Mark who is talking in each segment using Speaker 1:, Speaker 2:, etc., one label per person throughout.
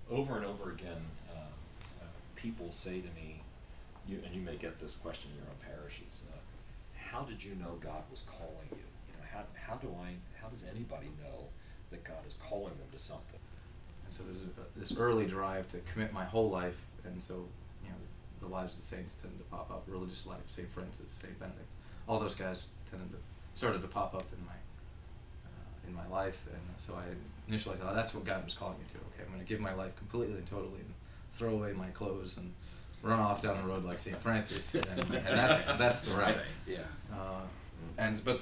Speaker 1: over and over again, people say to me, and you may get this question in your own parishes, how did you know God was calling you? You know, how does anybody know that God is calling them to something?
Speaker 2: And so there's this early drive to commit my whole life, and so, you know, the lives of the saints tend to pop up. Religious life, St. Francis, St. Benedict, all those guys started to pop up in my life, and so I initially thought that's what God was calling me to. Okay, I'm going to give my life completely and totally, and throw away my clothes and run off down the road like St. Francis, and that's the right.
Speaker 1: Yeah.
Speaker 2: But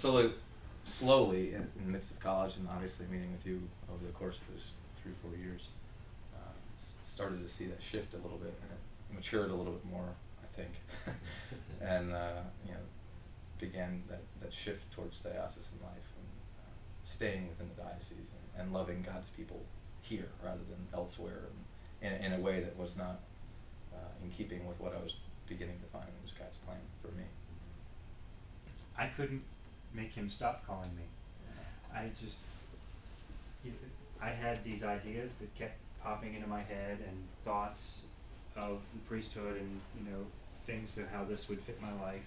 Speaker 2: slowly, in the midst of college, and obviously meeting with you over the course of those 3-4 years, started to see that shift a little bit, and it matured a little bit more, I think, and you know, began that shift towards diocesan life, and staying within the diocese, and loving God's people here rather than elsewhere, and in a way that was not in keeping with what I was beginning to find was God's plan for me.
Speaker 3: I couldn't make him stop calling me. I had these ideas that kept popping into my head, and thoughts of the priesthood, and, you know, things of how this would fit my life.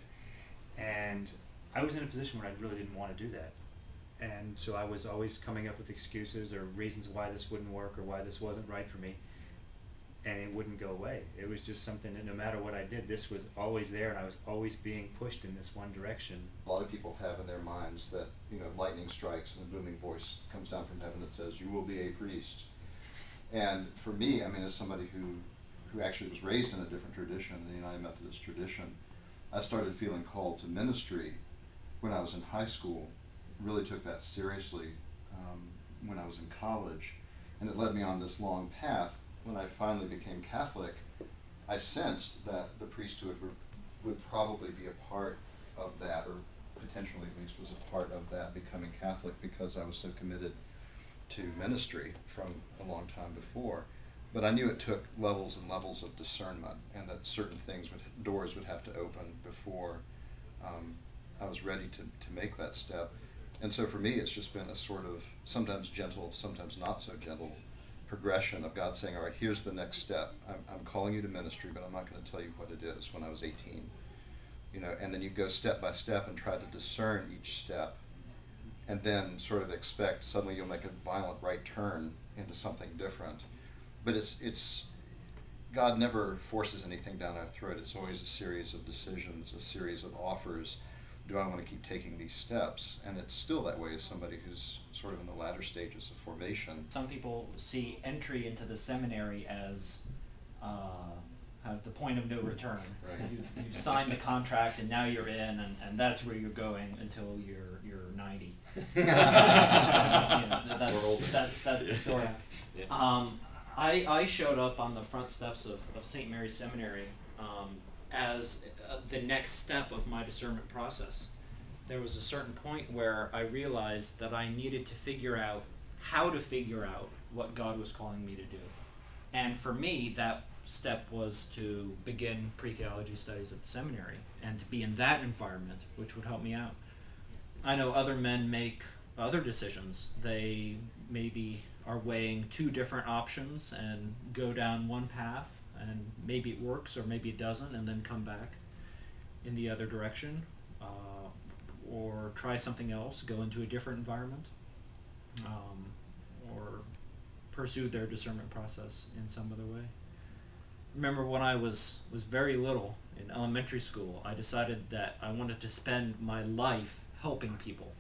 Speaker 3: And I was in a position where I really didn't want to do that. And so I was always coming up with excuses or reasons why this wouldn't work or why this wasn't right for me. And it wouldn't go away. It was just something that no matter what I did, this was always there, and I was always being pushed in this one direction.
Speaker 4: A lot of people have in their minds that, you know, lightning strikes and a booming voice comes down from heaven that says, you will be a priest. And for me, I mean, as somebody who actually was raised in a different tradition, the United Methodist tradition, I started feeling called to ministry when I was in high school. Really took that seriously when I was in college, and it led me on this long path. When I finally became Catholic, I sensed that the priesthood would probably be a part of that, or potentially at least was a part of that, becoming Catholic, because I was so committed to ministry from a long time before. But I knew it took levels and levels of discernment, and that certain doors would have to open before I was ready to make that step. And so for me, it's just been a sort of sometimes gentle, sometimes not so gentle progression of God saying, all right, here's the next step. I'm calling you to ministry, but I'm not going to tell you what it is when I was 18. You know, and then you go step by step and try to discern each step, and then sort of expect suddenly you'll make a violent right turn into something different. But it's God never forces anything down our throat. It's always a series of decisions, a series of offers. Do I want to keep taking these steps? And it's still that way as somebody who's sort of in the latter stages of formation.
Speaker 5: Some people see entry into the seminary as kind of the point of no return.
Speaker 4: Right.
Speaker 5: You've signed the contract, and now you're in, and that's where you're going until you're 90. You know, that's the story.
Speaker 1: Yeah.
Speaker 5: I showed up on the front steps of St. Mary's Seminary as the next step of my discernment process. There was a certain point where I realized that I needed to figure out how to figure out what God was calling me to do. And for me, that step was to begin pre-theology studies at the seminary, and to be in that environment, which would help me out. I know other men make other decisions. They maybe are weighing two different options and go down one path, and maybe it works or maybe it doesn't, and then come back in the other direction, or try something else, go into a different environment, or pursue their discernment process in some other way. Remember when I was very little in elementary school, I decided that I wanted to spend my life helping people.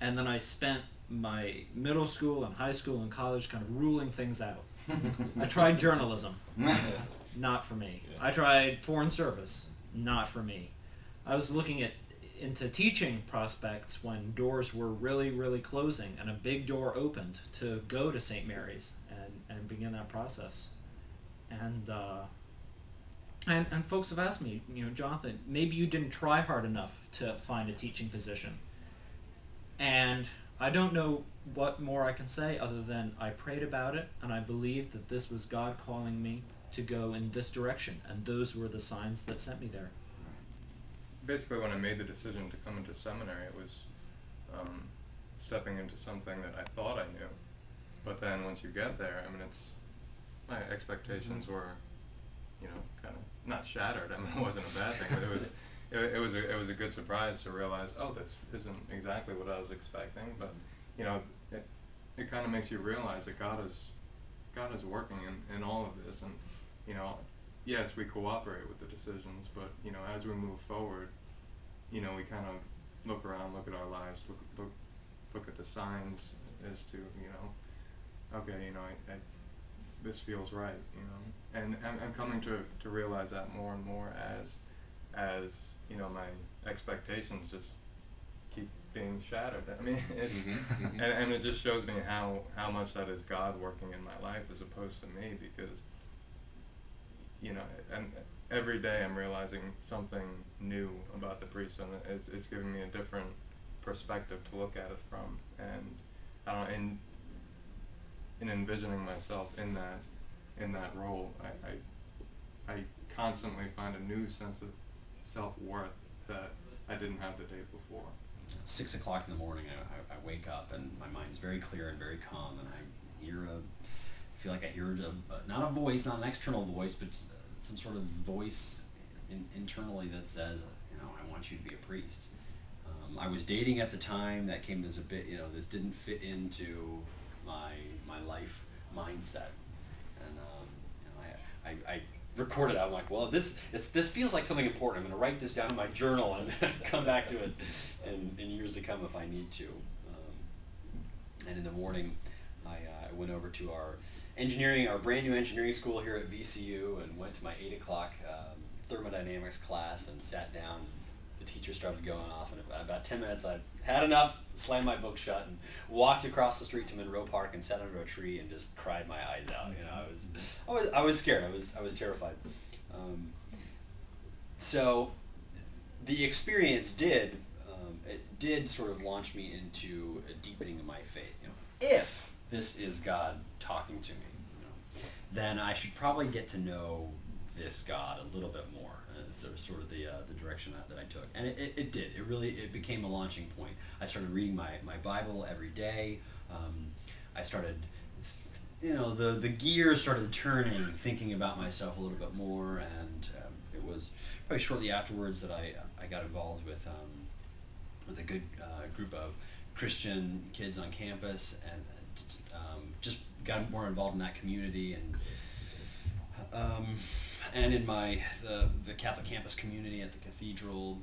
Speaker 5: And then I spent my middle school and high school and college kind of ruling things out. I tried journalism, not for me.
Speaker 1: Yeah.
Speaker 5: I tried foreign service, not for me. I was looking into teaching prospects when doors were really, really closing, and a big door opened to go to St. Mary's and begin that process. And folks have asked me, you know, Jonathan, maybe you didn't try hard enough to find a teaching position. And I don't know what more I can say other than I prayed about it, and I believed that this was God calling me to go in this direction, and those were the signs that sent me there.
Speaker 6: Basically, when I made the decision to come into seminary, it was stepping into something that I thought I knew. But then once you get there, I mean, it's my expectations were, you know, kind of not shattered. I mean, it wasn't a bad thing, but it was a good surprise to realize, oh, this isn't exactly what I was expecting. But you know, it kind of makes you realize that God is working in all of this, and you know, yes, we cooperate with the decisions, but you know, as we move forward, you know, we kind of look around, look at our lives, look at the signs as to, you know, okay, you know, I this feels right, you know, and I'm coming to realize that more and more as you know, my expectations just keep being shattered. I mean, it's and it just shows me how much that is God working in my life as opposed to me, because you know, and every day I'm realizing something new about the priesthood. It's giving me a different perspective to look at it from, and I don't know, in envisioning myself in that role, I constantly find a new sense of self-worth that I didn't have the day before.
Speaker 7: 6 o'clock in the morning, I wake up and my mind's very clear and very calm, and I feel like I hear not a voice, not an external voice, but some sort of voice internally that says, you know, I want you to be a priest. I was dating at the time. That came as a bit, you know, this didn't fit into my life mindset, and you know, I recorded it. I'm like, well, this feels like something important. I'm going to write this down in my journal and come back to it in years to come if I need to. And in the morning, I went over to our brand new engineering school here at VCU, and went to my 8 o'clock thermodynamics class and sat down. The teacher started going off, and in about 10 minutes I had enough, slammed my book shut, and walked across the street to Monroe Park and sat under a tree and just cried my eyes out. You know, I was scared. I was terrified. So the experience did sort of launch me into a deepening of my faith. You know, if this is God talking to me, you know, then I should probably get to know this God a little bit more. Sort of the direction that I took, and it did. It became a launching point. I started reading my Bible every day. I started, you know, the gears started turning, thinking about myself a little bit more, and it was probably shortly afterwards that I got involved with a good group of Christian kids on campus, and just got more involved in that community, and in the Catholic campus community at the cathedral.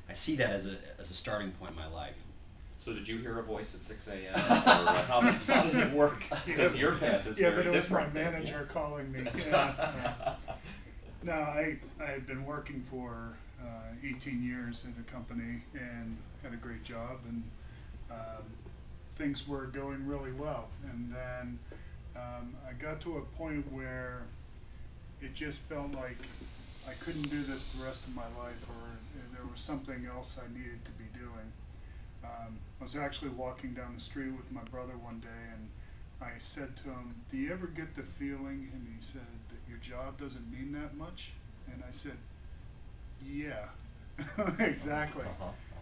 Speaker 7: I see that as a starting point in my life.
Speaker 1: So did you hear a voice at 6 a.m.? How did it work? Because your path is very different.
Speaker 8: Yeah, but it was my manager calling me. No, I had been working for 18 years at a company and had a great job, and things were going really well. And then I got to a point where it just felt like I couldn't do this the rest of my life, or there was something else I needed to be doing. I was actually walking down the street with my brother one day, and I said to him, "Do you ever get the feeling," and he said, "that your job doesn't mean that much?" And I said, "Yeah." Exactly.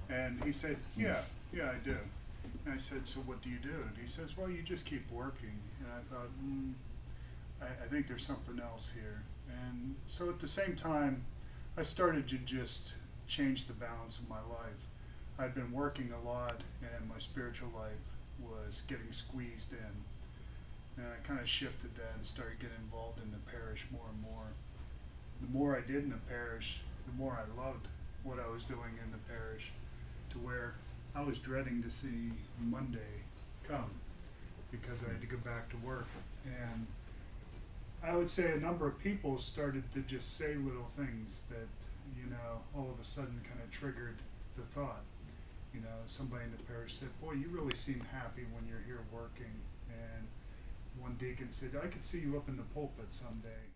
Speaker 8: And he said, yeah, I do. And I said, "So what do you do?" And he says, "Well, you just keep working." And I thought, I think there's something else here. And so at the same time, I started to just change the balance of my life. I'd been working a lot, and my spiritual life was getting squeezed in. And I kind of shifted that and started getting involved in the parish more and more. The more I did in the parish, the more I loved what I was doing in the parish, to where I was dreading to see Monday come, because I had to go back to work. And I would say a number of people started to just say little things that, you know, all of a sudden kind of triggered the thought. You know, somebody in the parish said, "Boy, you really seem happy when you're here working." And one deacon said, "I could see you up in the pulpit someday."